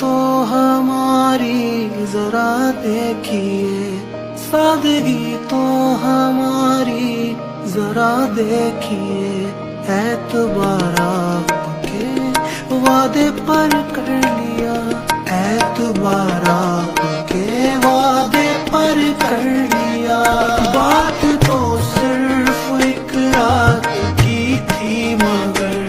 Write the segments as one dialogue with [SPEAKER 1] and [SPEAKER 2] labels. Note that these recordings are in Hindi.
[SPEAKER 1] तो हमारी जरा देखिए, सादगी तो हमारी जरा देखिए। एतबार आपके वादे पर कर लिया, एतबार आपके वादे पर कर लिया। बात तो सिर्फ एक रात की थी मगर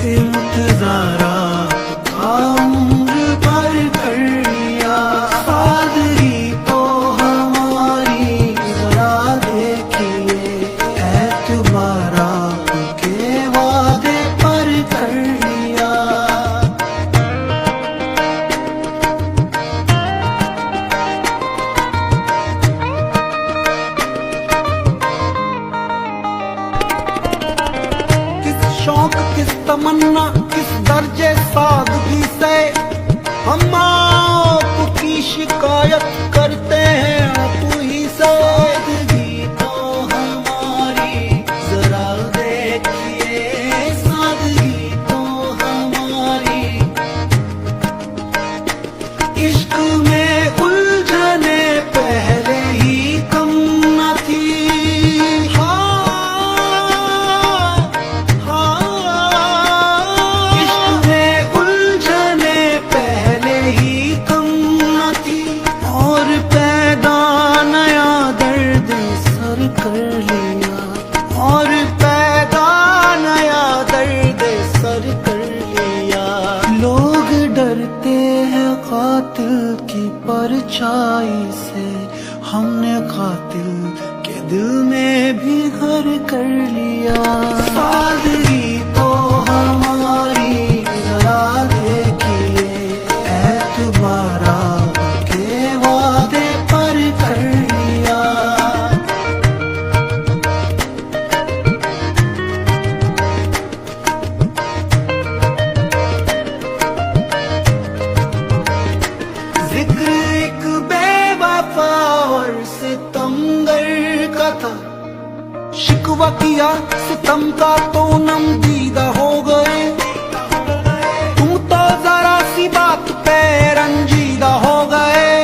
[SPEAKER 1] इंतजार आपका उम्र भर कर लिया। सादगी तो हमारी जरा देखिए, एतबार आपके वादे पर कर लिया। शौक किस तमन्ना किस दर्जे सादगी से हम आपकी शिकायत करते हैं आप ही से। सादगी तो हमारी जरा देखिए, सादगी तो हमारी। इश्क में उलझने पहले ही कम न थी। कर लिया और पैदा नया दर्द सर कर लिया। लोग डरते हैं कातिल की परछाई से, हमने कातिल के दिल में भी घर कर लिया। सादगी तो हमारी जरा देखिए, एतबार आपके वादे पर कर लिया। जिक्र एक बेवफा और सितमगर का था, शिकवा किया सितम का तो नम दीदा हो गए। तुम तो जरा सी बात पे रंजीदा हो गए।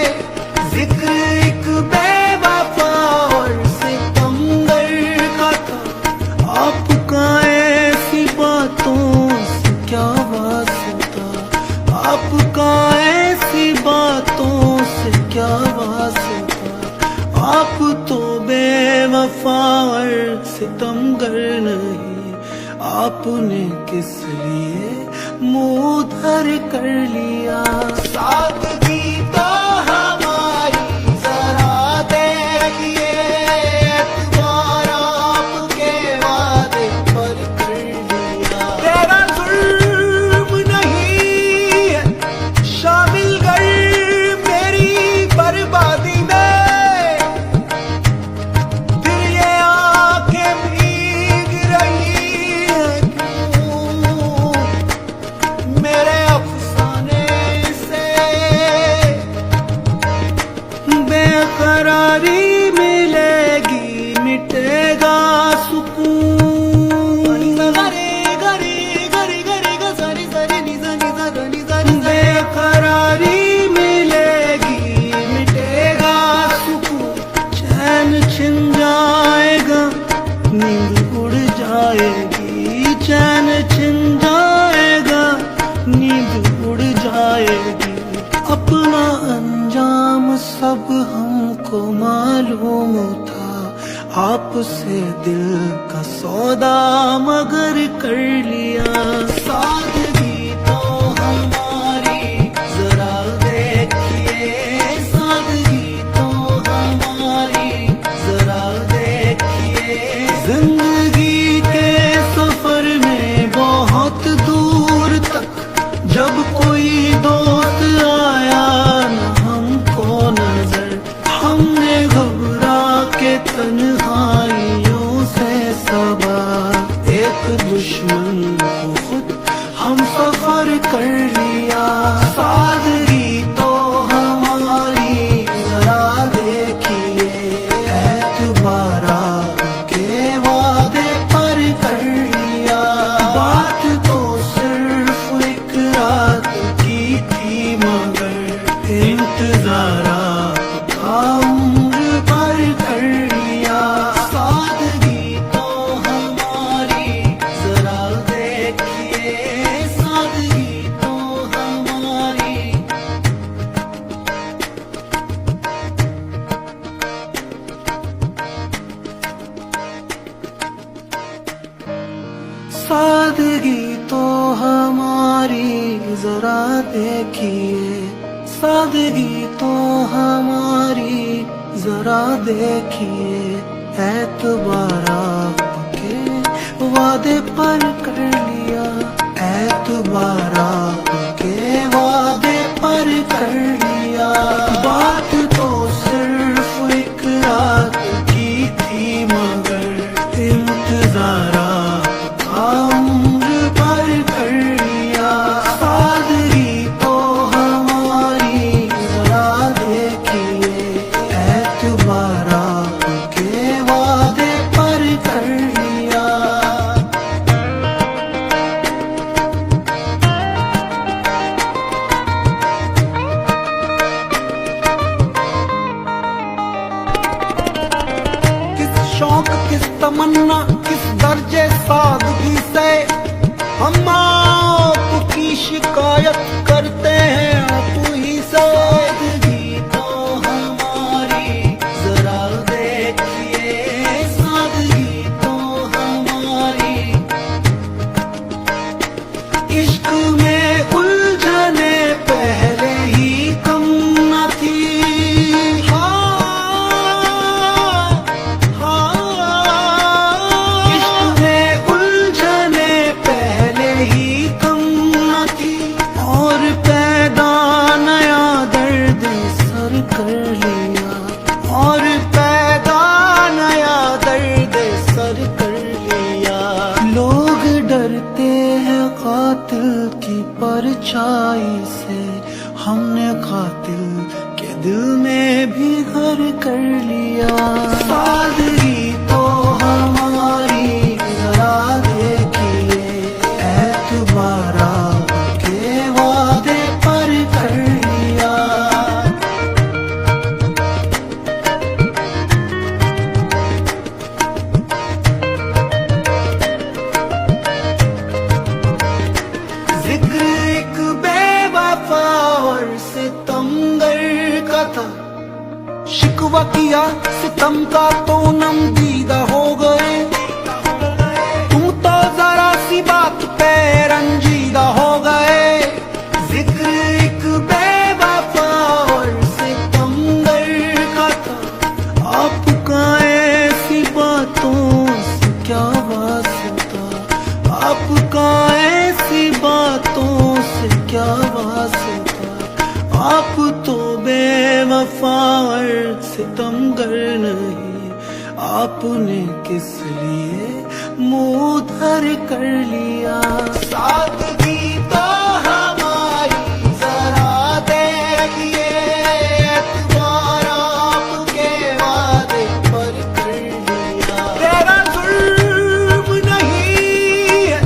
[SPEAKER 1] जिक्र एक बेवफा और सितमगर का था, आपका ऐसी बातों से क्या वास्ता, आपका ऐसी बातों से क्या वास्ता। आप तो बेवफा और सितमगर नहीं, आपने किस लिए मुंह धर कर लिया। सादगी तो हमारी जरा देखिए, एतबार आपके वादे पर कर लिया। तेरा जुल्म नहीं है शामिल कर मेरी बर्बादी में, फिर ये आंखें भीग रही हैं क्यों मेरे अफसाने से। बेकरारी मिलेगी मिटेगा सुकून। बेकरारी मिलेगी मिटेगा सुकून। चैन छिन जाएगा नींद उड़ जाएगी, चैन छिन जाएगा नींद उड़ जाएगी। अपना अंजाम सब हमको मालूम था, आपसे दिल का सौदा मगर कर लिया। सादगी तो हमारी जरा देखिए, सादगी तो हमारी जरा देखिए। जिंदगी के सफर में बहुत दूर तक जब कोई दोस्त आया न हमको नजर, हमने घबरा के तन्हाइयों से सबा एक दुश्मन को खुद हम इंतजार आपका उम्र भर कर लिया। सादगी तो हमारी जरा देखिए, सादगी तो हमारी। सादगी तो हमारी जरा देखिए, सादगी तो हमारी जरा देखिए। एतबार आपके वादे पर कर लिया, एतबार आपके वादे पर कर लिया। बात तो सिर्फ एक रात की थी, मगर इंतजार आपका उम्र भर कर लिया। सादगी तो हमारी जरा देखिए, एतबार आपके वादे पर कर लिया। किस शौक, किस तमन्ना, किस दर्जे सादगी से हम आपकी शिकायत करते हैं आप ही से। सादगी तो हमारी जरा देखिए, सादगी तो हमारी। इश्क में उलझने पहले ही कम न थी। इश्क में उलझने पहले ही कम न थी, और पैदा नया दर्द सर कर लिया, और पैदा नया दर्द सर कर लिया। लोग डरते हैं कातिल की परछाई से, हमने कातिल के दिल में भी घर कर लिया। सादगी तो हमारी जरा देखिए, एतबार आपके वादे पर कर लिया। जिक्र एक बेवफा और सितमगर का था, शिकवा किया सितम का तो नम दीदा हो गए। तुम तो जरा सी बात पे रंजीदा हो गए। जिक्र एक बेवफा और सितमगर का था, आपका ऐसी बातों से क्या वास्ता, आपका ऐसी बातों से क्या वास्ता। आप तो बेवफा और सितमगर नहीं, आपने किस लिए मुंह धर कर लिया। सादगी तो हमारी जरा देखिए, एतबार आपके वादे पर कर लिया। तेरा जुल्म नहीं है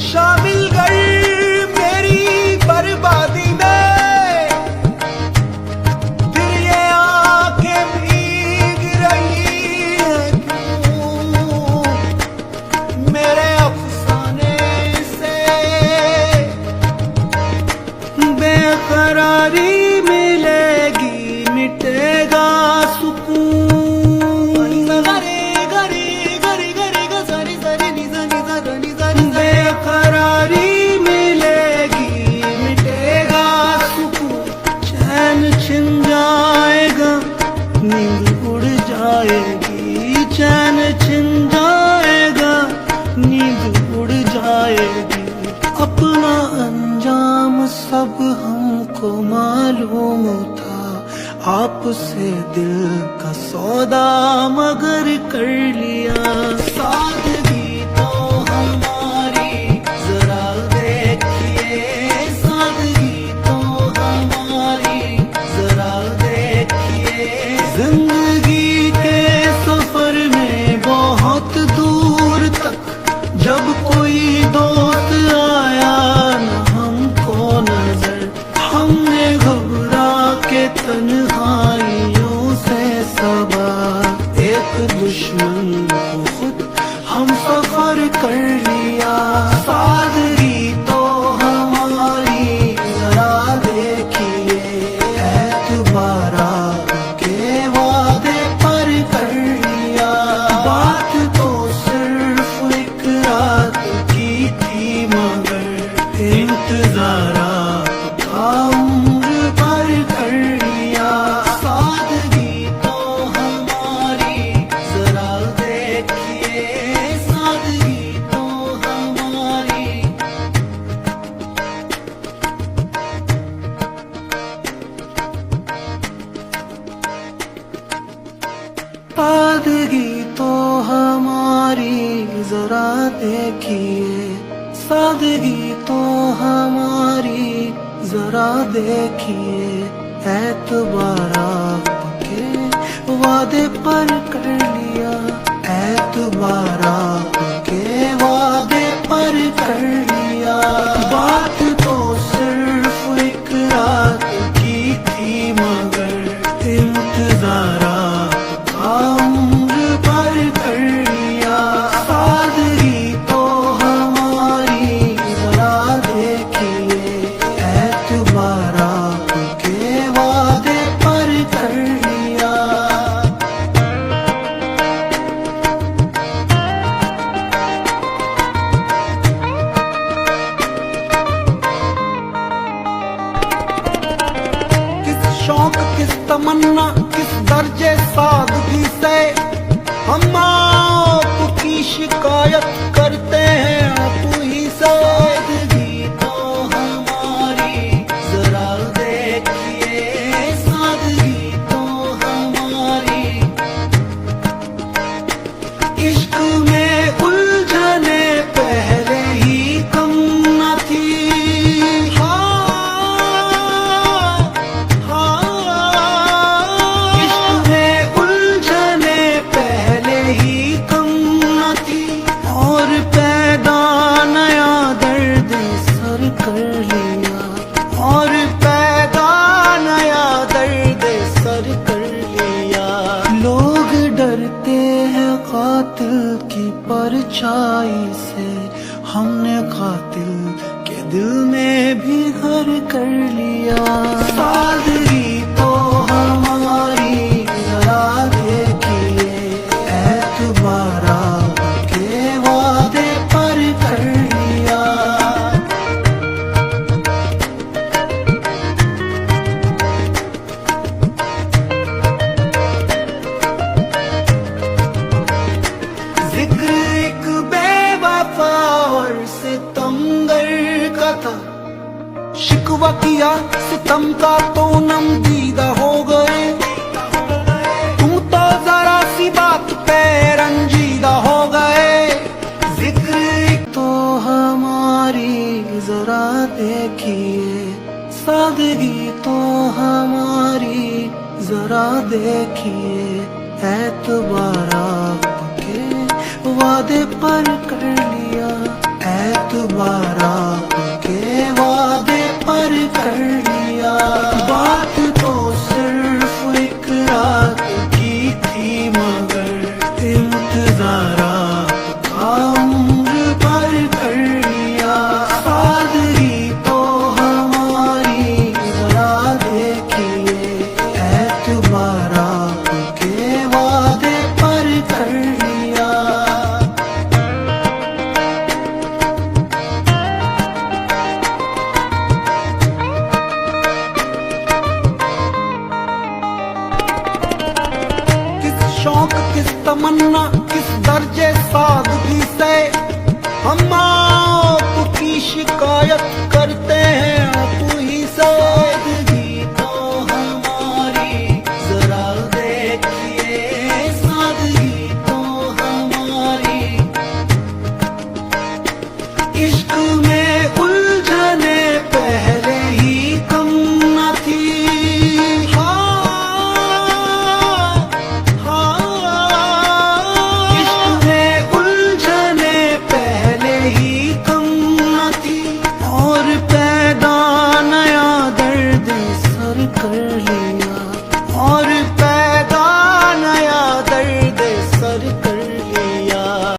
[SPEAKER 1] शामिल कर मेरी बर्बादी में, फिर ये आंखें भीग रही हैं क्यों मेरे अफसाने से। बेकरारी मिलेगी मिटेगा सुकून। बेकरारी मिलेगी मिटेगा सुकून, चैन छिन जाएगा नींद उड़ जाएगी, चैन छिन जाएगा नींद उड़ जाएगी। अपना अंजाम सब हमको मालूम था, आपसे दिल का सौदा मगर कर लिया। सादगी तो हमारी जरा देखिए, सादगी तो हमारी जरा देखिए। जिंदगी के सफर में बहुत दूर तक जब कोई दोस्त आया न हमको नजर, हमने घबरा जरा देखिए, सादगी तो हमारी जरा देखिए, एतबार आपके वादे पर कर लिया, एतबार आपके वादे पर कर लिया। बात तो सिर्फ एक रात की थी मगर इंतजार आपका उम्र भर कर लिया। सादगी तो हमारी जरा देखिए, एतबार आपके वादे पर कर लिया। शौक किस तमन्ना किस दर्जे सादगी से हम आपकी शिकायत करते हैं आप ही से। सादगी तो हमारी जरा देखिए, सादगी तो हमारी। इश्क में उलझने पहले ही कम न थी। और पैदा नया दर्द सर कर लिया। लोग डरते हैं कातिल की परछाई से, हमने कातिल के दिल में भी घर कर लिया। सादगी तो हमारी जरा देखिए, एतबार आपके वादे पर कर लिया। जिक्र एक बेवफा और सितमगर का था, शिकवा किया सितम का तो नम दीदा हो गए। तुम तो जरा सी बात पे रंजीदा हो गए। जिक्र एक तो हमारी जरा देखिए, सादगी तो हमारी जरा देखिए, एतबार आपके वादे पर कर लिया, एतबार आपके वादे पर कर लिया। बात तो सिर्फ एक रात की थी मगर इंतजार आपका उम्र भर कर लिया। सादगी तो हमारी जरा देखिए, एतबार आपके वादे पर कर लिया। शौक किस तमन्ना किस दर्जे सादगी से हम आपकी शिकायत करते हैं आप ही से। सादगी तो हमारी जरा देखिए, सादगी तो हमारी। इश्क में उलझने पहले ही कम न थी। कर लिया और